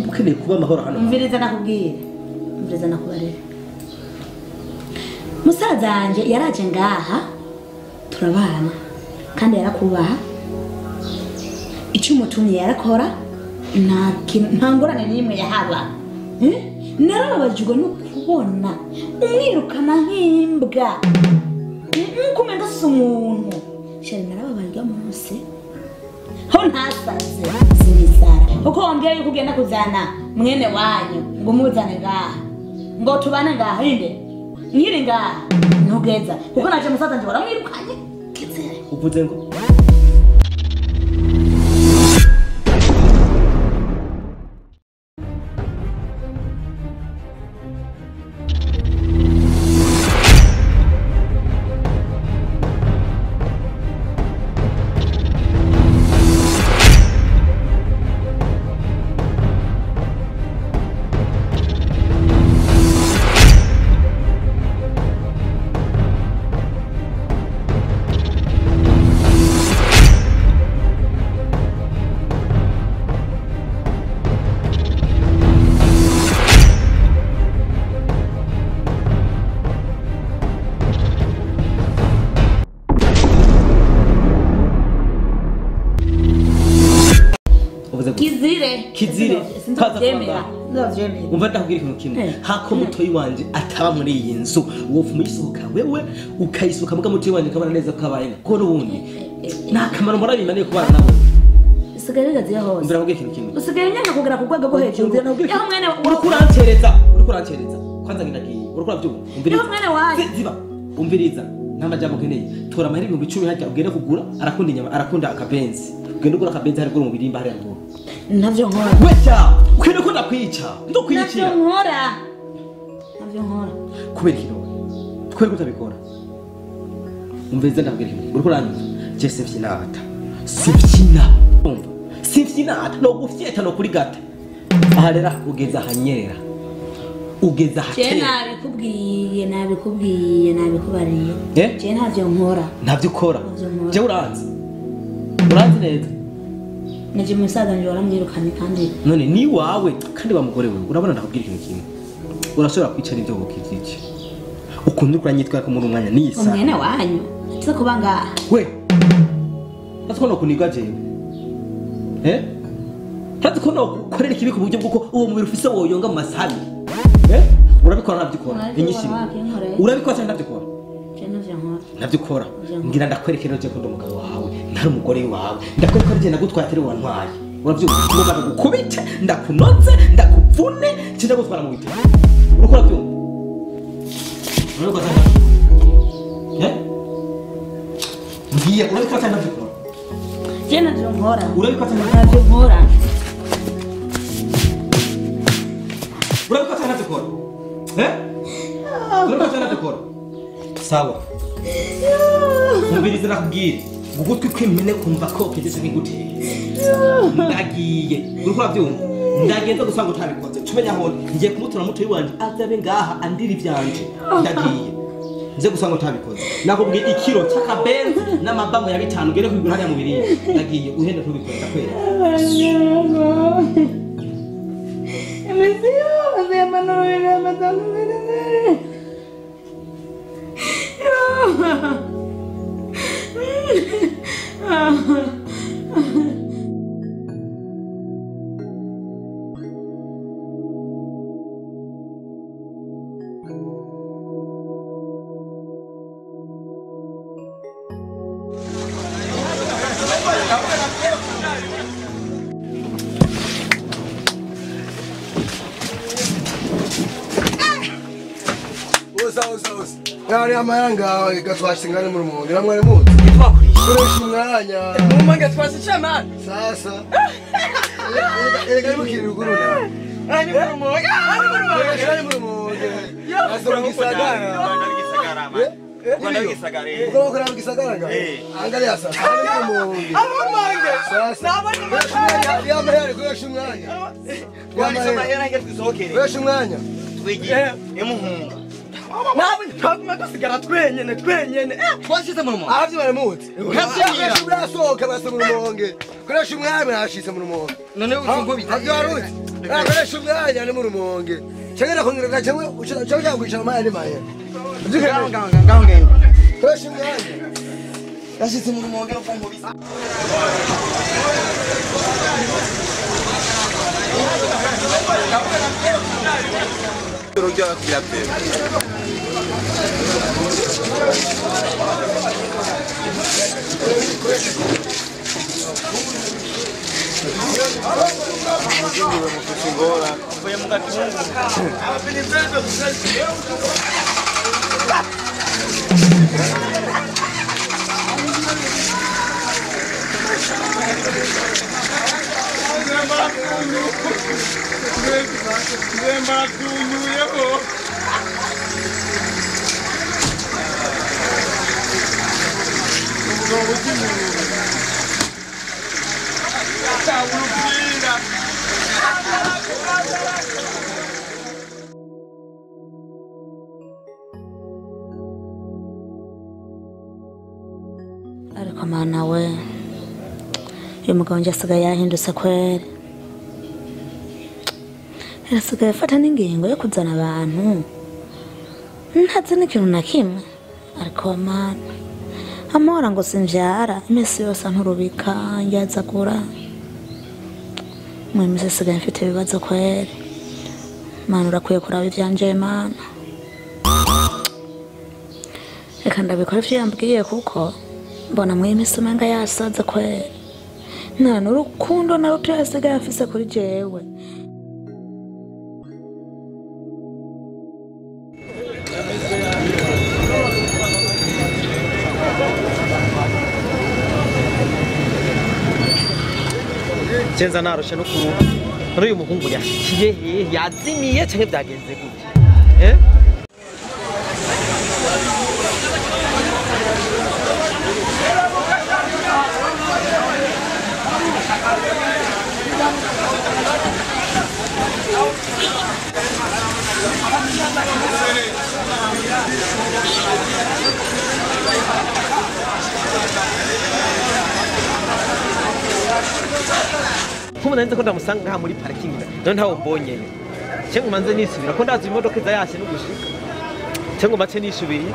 Ukeneye kuba amahoro hano. Umviriza nakubwira. Umviriza nakubarira. Musaza wanje yaraje ngaha turabana kandi yarakubaha. Icyo umutumye yarakora nta ngorane n'imwe yahaba. Narababajwe no kubona umwirukana nk'imbwa. Nkumenga si umuntu. Shari narababajwe munsi. Ho ntasaze sinisara. Uko wambwiye yuko ugenda kuzana mwene wanyu ngo muzane ngaha. Ngo tubane ngaha inde. Nkiri ngaha ntugeza. Kuko naje musaza nje waramwirukanye. Kizere. Uvuze ngo Kizire Sinzemera. Umva ndakubwira ikintu kimwe. Hako mutoyi wanje ataba muri iyi nzu. Wofu muyisohoka wewe ukayisuka muga mutoyi wanje kabana neza kabaye. Ko rubundi. Nta kamaro murabimaniye kubana nabo. Usigaye gaziye hose. Umbira nkubwira ikintu kimwe. Usigaye nyanga kugera ku rwego rwo hejuru. Yaho mwene urukurancereza. Kwanza ngindagiye. Urukura byubu. Umbiriza. Yaho mwene waje. Ziba. Umbiriza. Ntamajambo keneye. Tora amahera 10,000 hajya ugenda kugura arakunda inyama arakunda akabenzi. Ugenda ugura akabenzi hari gura mu birimba hari ngo. Navyo nkora. Wecha, ukene ko ndakwica. Ndokwicira. Navyo nkora. Kubera kino. Twere kutabikora. Umveze ndabwira kino. Uriko uranyumva. Je sivyinnata. Umva. Sivyinnata no gufyeta no kuri gata. Aha rero ugeza hanyerera. Ugeza hatera. Je nabikubariye. Je ntavyo nkora. Ntavyo ukora. Je uranzi. Uranzi neza. Naje musaza nje waramwirukanye kandi none ni wawe kandi bamugore wewe urabona ndakubwira ikintu kimwe urashobora kwicara ibyo bukiziki ukuntu kuranyitwa ko muri umwanya nisa umwene wanyu cyo kubanga we atkono kuniga je tatkono korera ikibi ku buryo bwuko uwo mubiri ufise woyonga mu masabi urabikora nabyikora inyishiri urabikora cyane nabyikora nabyikora ngira ndakwerekera je ko ndumugabo wawe ntari umugore wawe ndakwerekera je nagutwara teri wantwaye uravyuka mugabe gukubite ndakunoze ndakuvune cyenda gutwara mu biti urukora byo urabikora ngiye urabikora cyane nabyikora je navyo nkora urabikora cyane navyo nkora urabikora cyane nabyikora urabikora cyane nabyikora sawa Mubiriza nakubwira gugutwi kwimene kumva ko kigeze nk'iguteye ndagiye urukora byumva ndagenza gusanga utabikoze tumenya aho ngiye kumutura muto yiwanje azabe ngaha andira ivyanje ndagiye nze gusanga utabikoze nakubwiye ikiro cy'akabenzi n'amabamu ya 5 ugere ku hariya mu birindi ndagiye uhenda ntubikore ndakwera Emezio azema no era madame Yari amayanga gatwashingane mu rumonge namwe muzi kuresha umwanya umanga twashicha man sasa erega mukiri ruguruna ani mu rumonge ari mu rumonge asoro gisagara uko kora gisagara nga angale asa ari mu rumonge amange sasa nabani mashanya yamayari kuresha umwanya walisema hera nge tuzokere kuresha umwanya twigiye emuhunga nawe twaguma dusigara twenyene twashyize mu rumonge abavyo baramuzi Ntavyira. urasohoka basa mu rumonge koresha umwanya nashitse mu rumonge none uko abavyo baruzi koresha umwanya ni mu rumonge cyangwa nakongera cyangwa ushaka kwicara maya ni maya ngaho ngende koresha umwanya yashyize mu rumonge no kumubisa ariko mana we uyu mugabo njye asigaye yahindutse kweri yarasigaye afata n'ingingo yo kuzana abantu ntazi n'ikintu na kimwe ariko mana amahora ngo simvyara iminsi yose nturubika njyazagura mu minsi isigaye mfite ibibazo kweri mana urakwiye kuraba ivyanje mana reka ndabikora ivyo yambwiye kuko mbona mu minsi umenga yasaze kweri nta n'urukundo na ruto yasigaye afise kuri jewe cenza narusha no kuruha none uyu muhungu yashikiye hehe yazimiye canke byagenze gute Kumu nanze ko ndamusanga ngaha muri parking none ntawo mbonye cyengo manze nisubira ko ndazi imodoka iza yashe no gushika cyengo mace nisubiri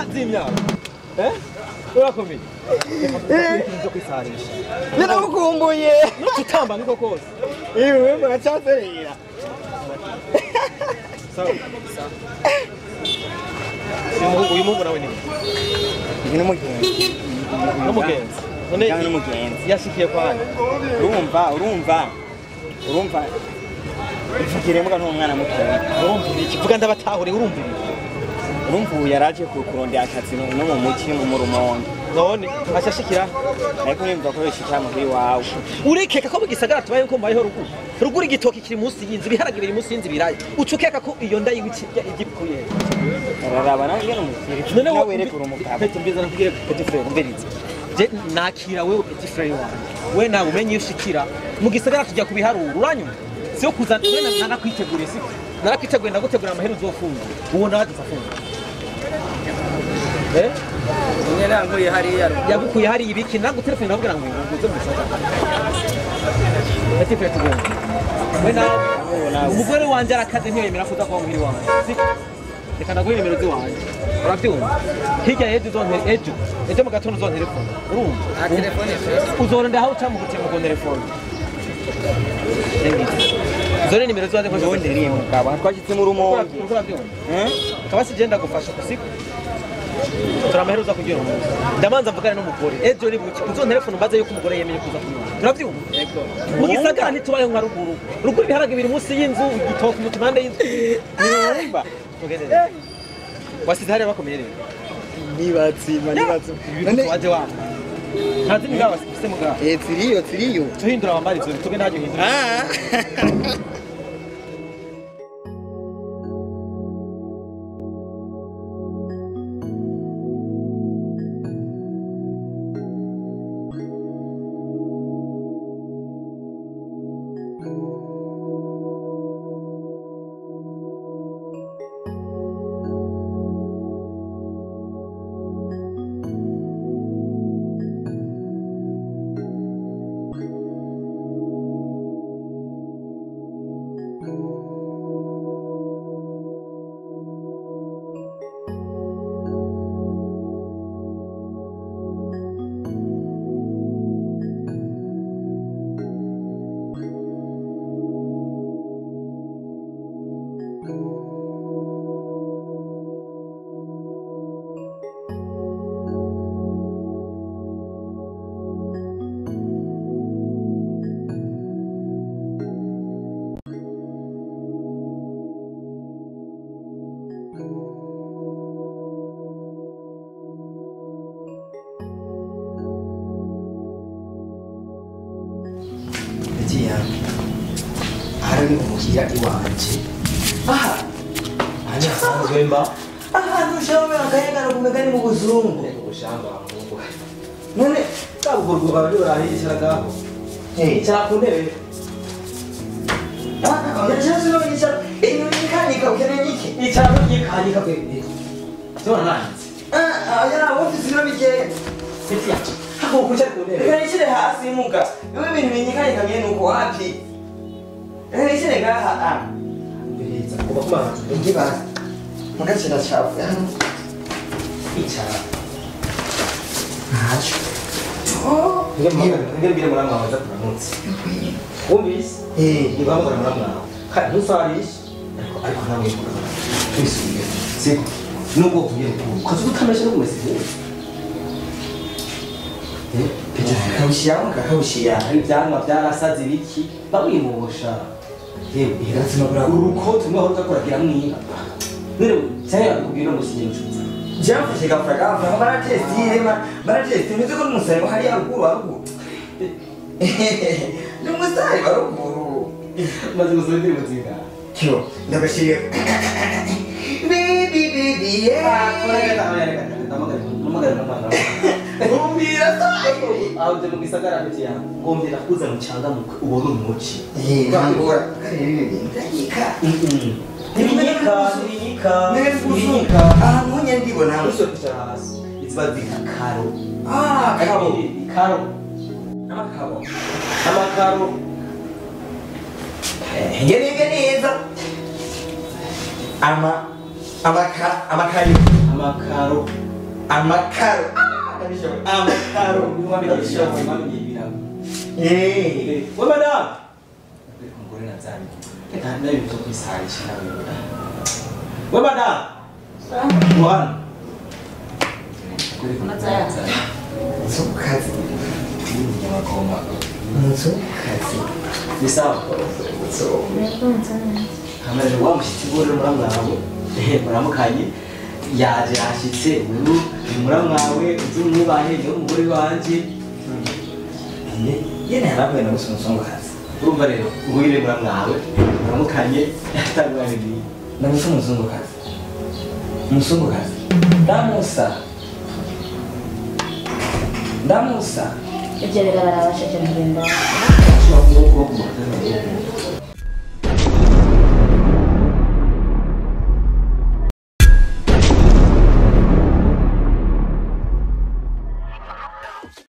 azimya urakomeye nzo kwisarisha naragukumbuye tutamba niko kose iwe muracyaserera sawa uyu muhungu nawe ni ibi ni umugenzi n'umugenzi none cyangwa n'umugenzi yashikiye kwani urumva ivugirembwa n'umwana mutoya urumva iki vuga ndabatahure urumva iki urumva ubu yaraje kurondera akazi no mu muci mu rumonge none ashashikira ariko nimba ko yishikira mu iwawe urekeka ko mugisagara tubaye ko mbayeho ruguru igitoki kiri munsi y'inzu biharagire iri munsi y'inzu biraye ucukeka ko iyo nda yiwiki igipfuye araraba nawe ngene umusiri none nawe rekura umugabo pete mbiza nakubwire petit frère umvirize je nakira wewe petit frère wanjye we nawe umenye ushikira mugisagara tujya kubiharura uranyuma siyo kuzana we narakwiteguriye siko narakwiteguye ndagutegura amahera uzofunga uwo nawagize afunga nyene nguye hariya yagukuye hari ibiki nagutelefone ndavugira ngo nguze mu gisagara petit frère tugomba we nawe umugore wanje arakaze ntiyemera kuza kwa muhiri wanjye siko reka ndaguhe nimero ziwanje urabyumva hirya ejo mu gatondo uzontelefone urumva telefone uzorenda aho uca mu gutema ku telefone zone nimero ziwanje ko ndonderiye mugabo twashitse mu rumonge urabyumva kabasi je ndagufasha kusiko turamaheruza kugira umuntu ndamanza mvugane n'umugore ejo ni buki uzontelefone mbaze yuko umugore yemeye kuza kunywa urabyumva mu gisagara ntitubayeho nka ruguru biharage biri munsi y'inzu igitoki mu tumande y'inzu urumva wasize hariya bakomeye rero nibatsima none waje wa ntazi ni ngaho wasifise mugabo tiriyo tuhindura wambara ivyo tuge ntajye uhindura ni umukiriya iwanje aha asanzwe mba ahantu ushobora akayagara kumega ni mu buzungu ubushamba ahubwo none kabugurwa bari barahicaragaho icara ku ntebe yashatse no yicara iyo yikanika ukeneye iki icara no yikanika kwe tubona nanditse ya ofisi no bigeye sitiya hako kucha ku ntebe reka nishire hasi muga iwe ibintu binyikanika ngene uko wapi reka nishire ngaha mbiriza kuba kumana ngibaza mugacira chafu hano icara hacho ngembire murama waza kuramutse wumvise nibamugora murama kandi ntusarishe ariko nawe mugora twisubiye siko nubwo ugiye kuko utameshe no kumese kakawushiya ibyanwa byarasaze biki babimubosha yewe irazima bura urukoto mwe horuka kuragira mwinka nire cyaya kubwira musinye nshuti jamfashe gafragafa baratesti nizo ko musare hari aruguru ni musare baruguru maze gusubira muzinga cyo ndabashiriye baby yeah namagara namana umbira sai aho de mugisagara bitiya ngombera kuza mucanga ubona umuci ngora karebe ndanyika Nibinyika ahantu honye ndibona muso kwicara hasi izibazika karo karo amakaro ngene neza amakaro niwabigisha mwami yibira we madam ngore nazani eka nayo bizokwisarisha nawe we madam Juan Nsukazi Nyamagoma Nsukazi ni sawa hamaze wa mushitsi bore muramwawe muramukanye yaje ashitse ubu muramwawe uzumwubahe yo umugore wanje yene yaravuye na musonga hasi urumva rero ubwire muramwawe muramukanye yatangwaniriye na musonga hasi Musumukazi ndamusa ibyo birabasha cyane ndenda